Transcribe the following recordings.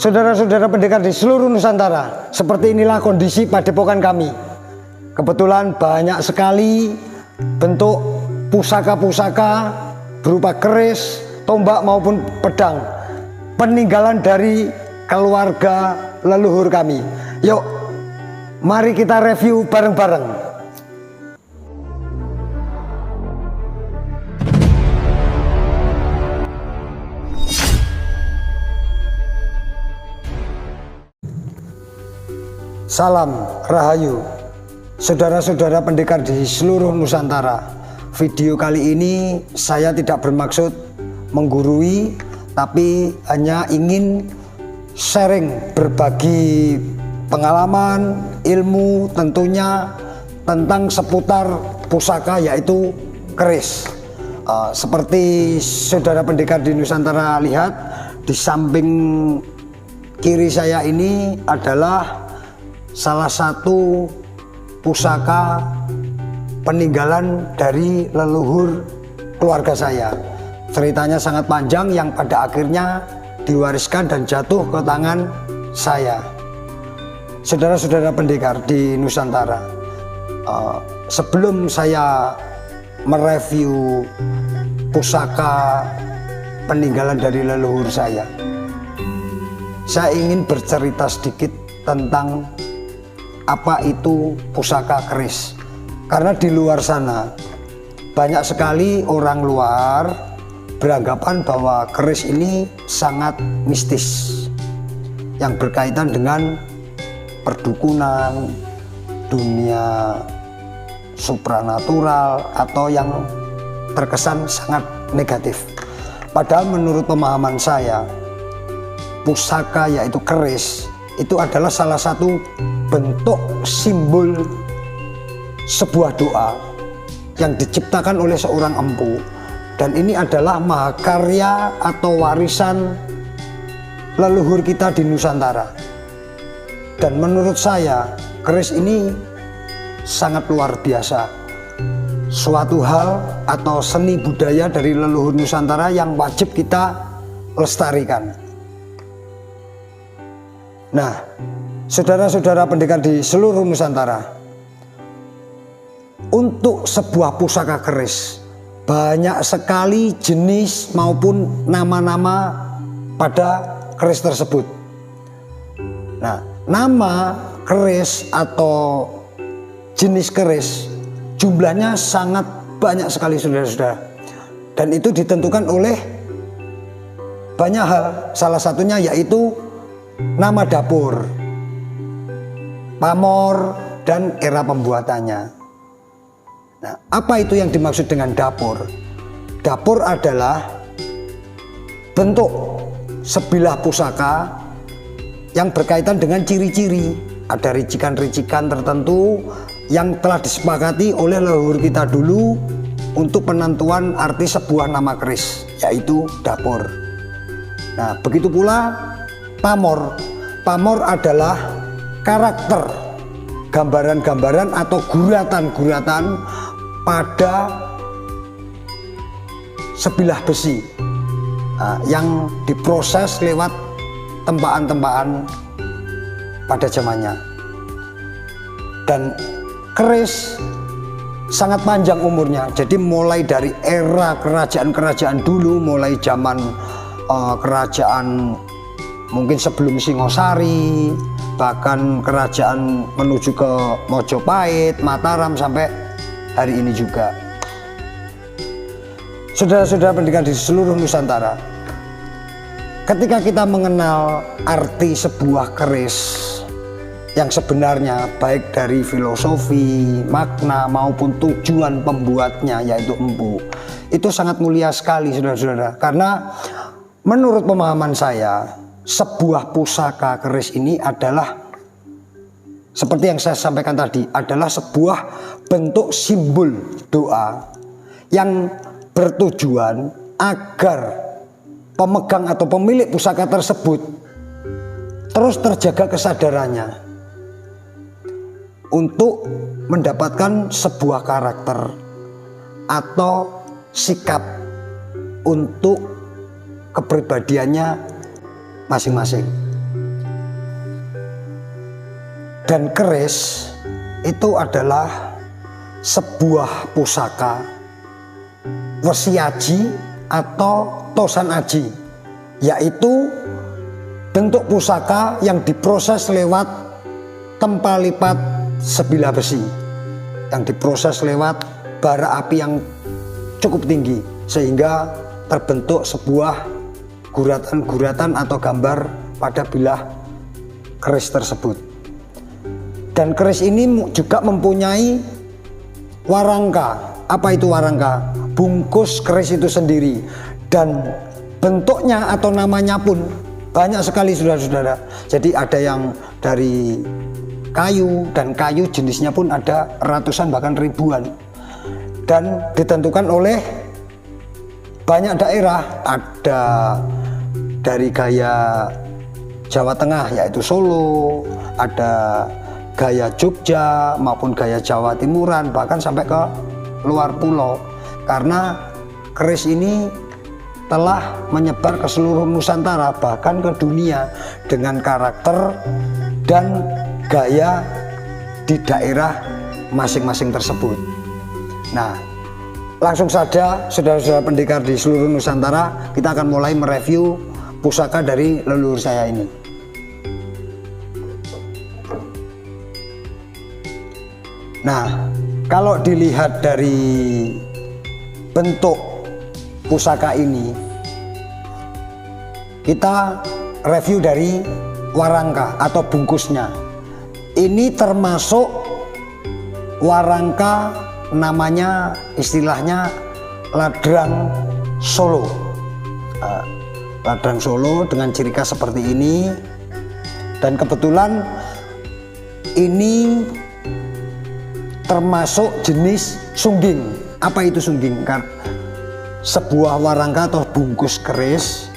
Saudara-saudara pendekar di seluruh Nusantara, seperti inilah kondisi padepokan kami. Kebetulan banyak sekali bentuk pusaka-pusaka berupa keris, tombak maupun pedang, peninggalan dari keluarga leluhur kami. Yuk, mari kita review bareng-bareng. Salam Rahayu, saudara-saudara pendekar di seluruh Nusantara. Video kali ini saya tidak bermaksud menggurui, tapi hanya ingin sharing, berbagi pengalaman, ilmu tentunya tentang seputar pusaka, yaitu keris. Seperti saudara pendekar di Nusantara lihat, di samping kiri saya ini adalah salah satu pusaka peninggalan dari leluhur keluarga saya. Ceritanya sangat panjang yang pada akhirnya diwariskan dan jatuh ke tangan saya. Saudara-saudara pendekar di Nusantara, sebelum saya mereview pusaka peninggalan dari leluhur saya ingin bercerita sedikit tentang apa itu pusaka keris. Karena di luar sana banyak sekali orang luar beranggapan bahwa keris ini sangat mistis, yang berkaitan dengan perdukunan, dunia supranatural, atau yang terkesan sangat negatif. Padahal menurut pemahaman saya, pusaka yaitu keris itu adalah salah satu bentuk simbol sebuah doa yang diciptakan oleh seorang empu, dan ini adalah mahakarya atau warisan leluhur kita di Nusantara. Dan menurut saya keris ini sangat luar biasa, suatu hal atau seni budaya dari leluhur Nusantara yang wajib kita lestarikan. Nah, saudara-saudara pendekar di seluruh Nusantara, untuk sebuah pusaka keris banyak sekali jenis maupun nama-nama pada keris tersebut. Nah, nama keris atau jenis keris jumlahnya sangat banyak sekali, saudara-saudara, dan itu ditentukan oleh banyak hal. Salah satunya yaitu nama dapur, pamor, dan era pembuatannya. Nah, apa itu yang dimaksud dengan dapur? Dapur adalah bentuk sebilah pusaka yang berkaitan dengan ciri-ciri. Ada ricikan-ricikan tertentu yang telah disepakati oleh leluhur kita dulu untuk penentuan arti sebuah nama keris, yaitu dapur. Nah, begitu pula pamor. Pamor adalah karakter, gambaran-gambaran atau guratan-guratan pada sebilah besi, yang diproses lewat tempaan-tempaan pada zamannya. Dan keris sangat panjang umurnya, jadi mulai dari era kerajaan-kerajaan dulu, mulai zaman kerajaan mungkin sebelum Singosari, bahkan kerajaan menuju ke Mojopahit, Mataram, sampai hari ini juga. Saudara-saudara pendidikan di seluruh Nusantara, ketika kita mengenal arti sebuah keris yang sebenarnya, baik dari filosofi, makna maupun tujuan pembuatnya yaitu empu, itu sangat mulia sekali, saudara-saudara. Karena menurut pemahaman saya, sebuah pusaka keris ini adalah, seperti yang saya sampaikan tadi, adalah sebuah bentuk simbol doa yang bertujuan agar pemegang atau pemilik pusaka tersebut terus terjaga kesadarannya untuk mendapatkan sebuah karakter atau sikap untuk kepribadiannya masing-masing. Dan keris itu adalah sebuah pusaka wesiaji atau tosan aji, yaitu bentuk pusaka yang diproses lewat tempa lipat sebilah besi, yang diproses lewat bara api yang cukup tinggi sehingga terbentuk sebuah guratan-guratan atau gambar pada bilah keris tersebut. Dan keris ini juga mempunyai warangka. Apa itu warangka? Bungkus keris itu sendiri, dan bentuknya atau namanya pun banyak sekali saudara-saudara. Jadi ada yang dari kayu, dan kayu jenisnya pun ada ratusan bahkan ribuan, dan ditentukan oleh banyak daerah. Ada dari gaya Jawa Tengah yaitu Solo, ada gaya Jogja maupun gaya Jawa Timuran, bahkan sampai ke luar pulau, karena keris ini telah menyebar ke seluruh Nusantara bahkan ke dunia dengan karakter dan gaya di daerah masing-masing tersebut. Nah, langsung saja saudara-saudara pendekar di seluruh Nusantara, kita akan mulai mereview pusaka dari leluhur saya ini. Nah, kalau dilihat dari bentuk pusaka ini, kita review dari warangka atau bungkusnya. Ini termasuk warangka, namanya istilahnya ladrang Solo. Ladrang Solo dengan ciri khas seperti ini, dan kebetulan ini termasuk jenis sungging. Apa itu sungging? Sebuah warangka atau bungkus keris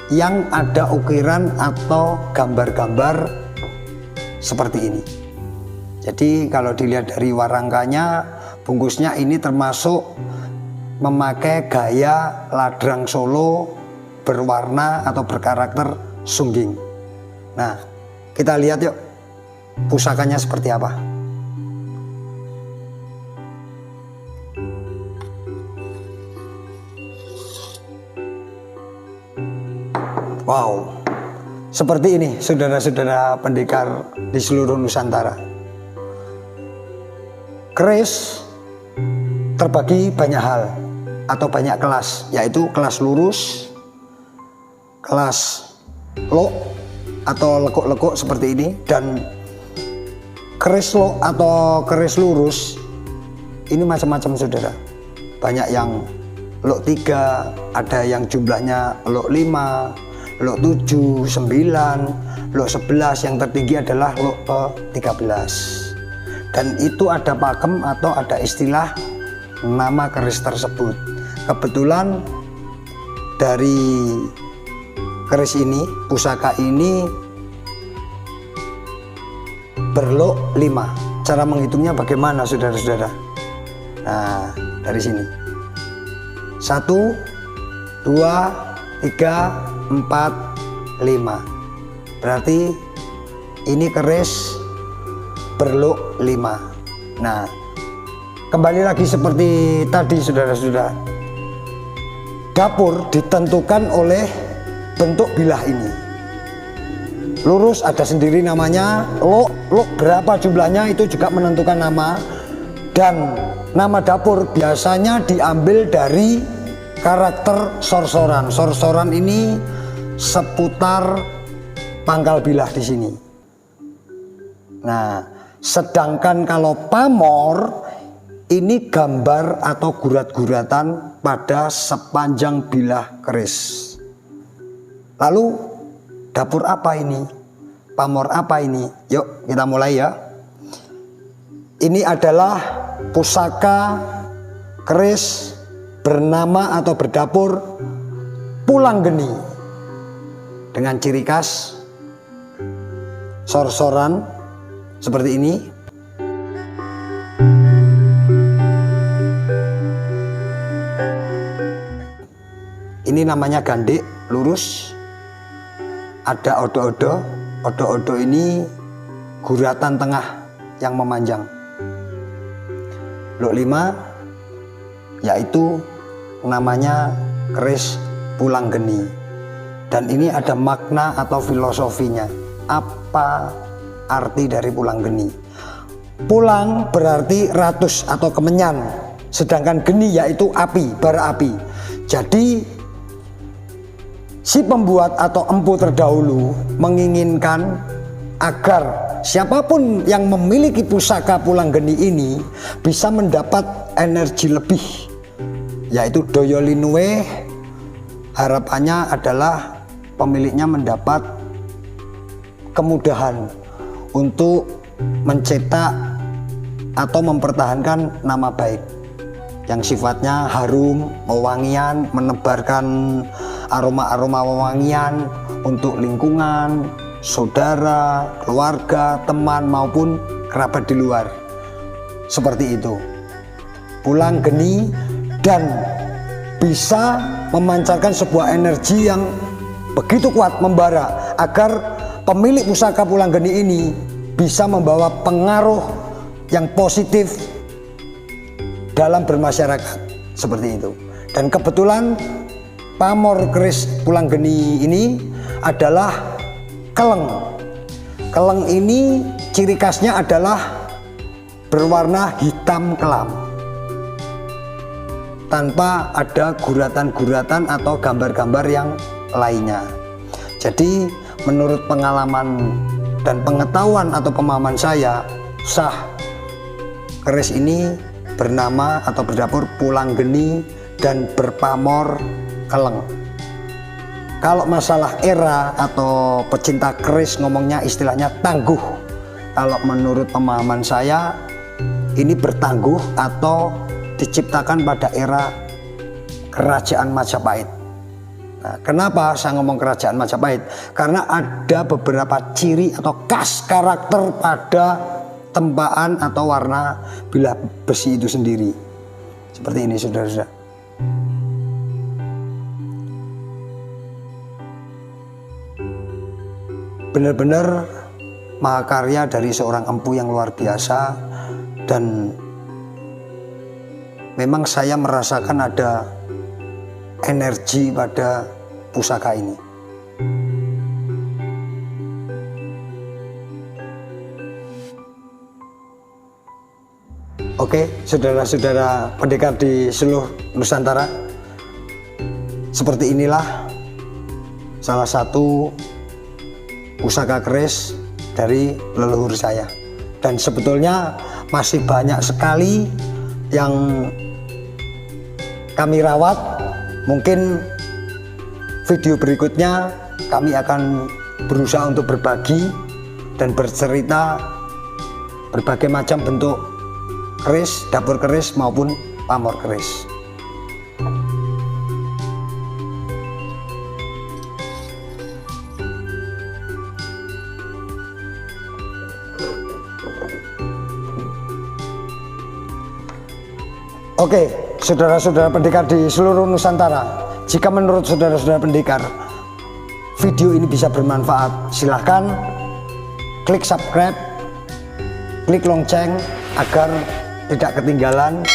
yang ada ukiran atau gambar-gambar seperti ini. Jadi kalau dilihat dari warangkanya, bungkusnya ini termasuk memakai gaya ladrang Solo berwarna atau berkarakter sungging. Nah, kita lihat yuk pusakanya seperti apa. Wow, seperti ini saudara-saudara pendekar di seluruh Nusantara. Keris terbagi banyak hal atau banyak kelas, yaitu kelas lurus, kelas lok atau lekuk-lekuk seperti ini, dan keris lok atau keris lurus ini macam-macam saudara. Banyak yang lok 3, ada yang jumlahnya lok 5, lok 7, 9, lok 11, yang tertinggi adalah lok ke-13. Dan itu ada pakem atau ada istilah nama keris tersebut. Kebetulan dari keris ini, pusaka ini berlok 5. Cara menghitungnya bagaimana saudara-saudara? Nah, dari sini 1, 2, 3, 4, 5. Berarti ini keris berlok 5. Nah, kembali lagi seperti tadi saudara-saudara, dapur ditentukan oleh bentuk bilah ini. Lurus ada sendiri namanya, lok berapa jumlahnya itu juga menentukan nama, dan nama dapur biasanya diambil dari karakter sorsoran. Sorsoran ini seputar pangkal bilah di sini. Nah, sedangkan kalau pamor ini gambar atau gurat-guratan pada sepanjang bilah keris. Lalu dapur apa ini? Pamor apa ini? Yuk kita mulai ya. Ini adalah pusaka keris bernama atau berdapur Pulanggeni dengan ciri khas sorsoran seperti ini. Ini namanya gandik lurus. Ada odo-odo. Odo-odo ini guratan tengah yang memanjang. Blok 5 yaitu namanya keris pulang geni. Dan ini ada makna atau filosofinya. Apa arti dari pulang geni? Pulang berarti ratus atau kemenyan, sedangkan geni yaitu api, bara api. Jadi si pembuat atau empu terdahulu menginginkan agar siapapun yang memiliki pusaka pulang geni ini bisa mendapat energi lebih, yaitu Daya Linue. Harapannya adalah pemiliknya mendapat kemudahan untuk mencetak atau mempertahankan nama baik yang sifatnya harum, wewangian, menebarkan aroma-aroma wewangian untuk lingkungan, saudara, keluarga, teman maupun kerabat di luar. Seperti itu. Pulang geni dan bisa memancarkan sebuah energi yang begitu kuat membara agar pemilik pusaka pulang geni ini bisa membawa pengaruh yang positif dalam bermasyarakat, seperti itu. Dan kebetulan pamor keris pulang geni ini adalah keleng. Keleng ini ciri khasnya adalah berwarna hitam kelam, tanpa ada guratan-guratan atau gambar-gambar yang lainnya. Jadi menurut pengalaman dan pengetahuan atau pemahaman saya, sah keris ini bernama atau berdapur pulang geni dan berpamor keleng. Kalau masalah era atau pecinta keris ngomongnya istilahnya tangguh. Kalau menurut pemahaman saya ini bertangguh atau diciptakan pada era Kerajaan Majapahit. Nah, kenapa saya ngomong Kerajaan Majapahit? Karena ada beberapa ciri atau khas karakter pada tempaan atau warna bilah besi itu sendiri. Seperti ini, saudara-saudara. Benar-benar mahakarya dari seorang empu yang luar biasa, dan memang saya merasakan ada energi pada pusaka ini. Oke, saudara-saudara pendekar di seluruh Nusantara, seperti inilah salah satu pusaka keris dari leluhur saya. Dan sebetulnya masih banyak sekali yang kami rawat. Mungkin video berikutnya kami akan berusaha untuk berbagi dan bercerita berbagai macam bentuk keris, dapur keris maupun pamor keris. Oke, saudara-saudara pendekar di seluruh Nusantara, jika menurut saudara-saudara pendekar video ini bisa bermanfaat, silahkan klik subscribe, klik lonceng agar tidak ketinggalan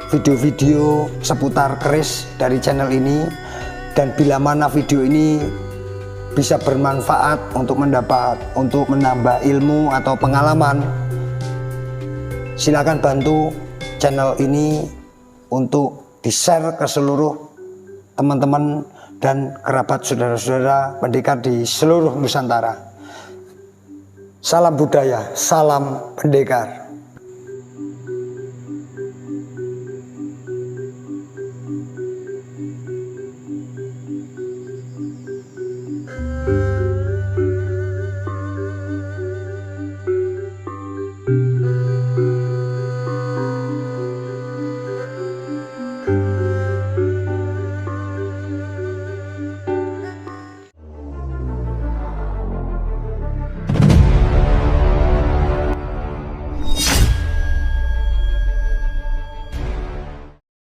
video-video seputar keris dari channel ini. Dan bila mana video ini bisa bermanfaat untuk menambah ilmu atau pengalaman, silakan bantu channel ini untuk di-share ke seluruh teman-teman dan kerabat saudara-saudara pendekar di seluruh Nusantara. Salam budaya, salam pendekar.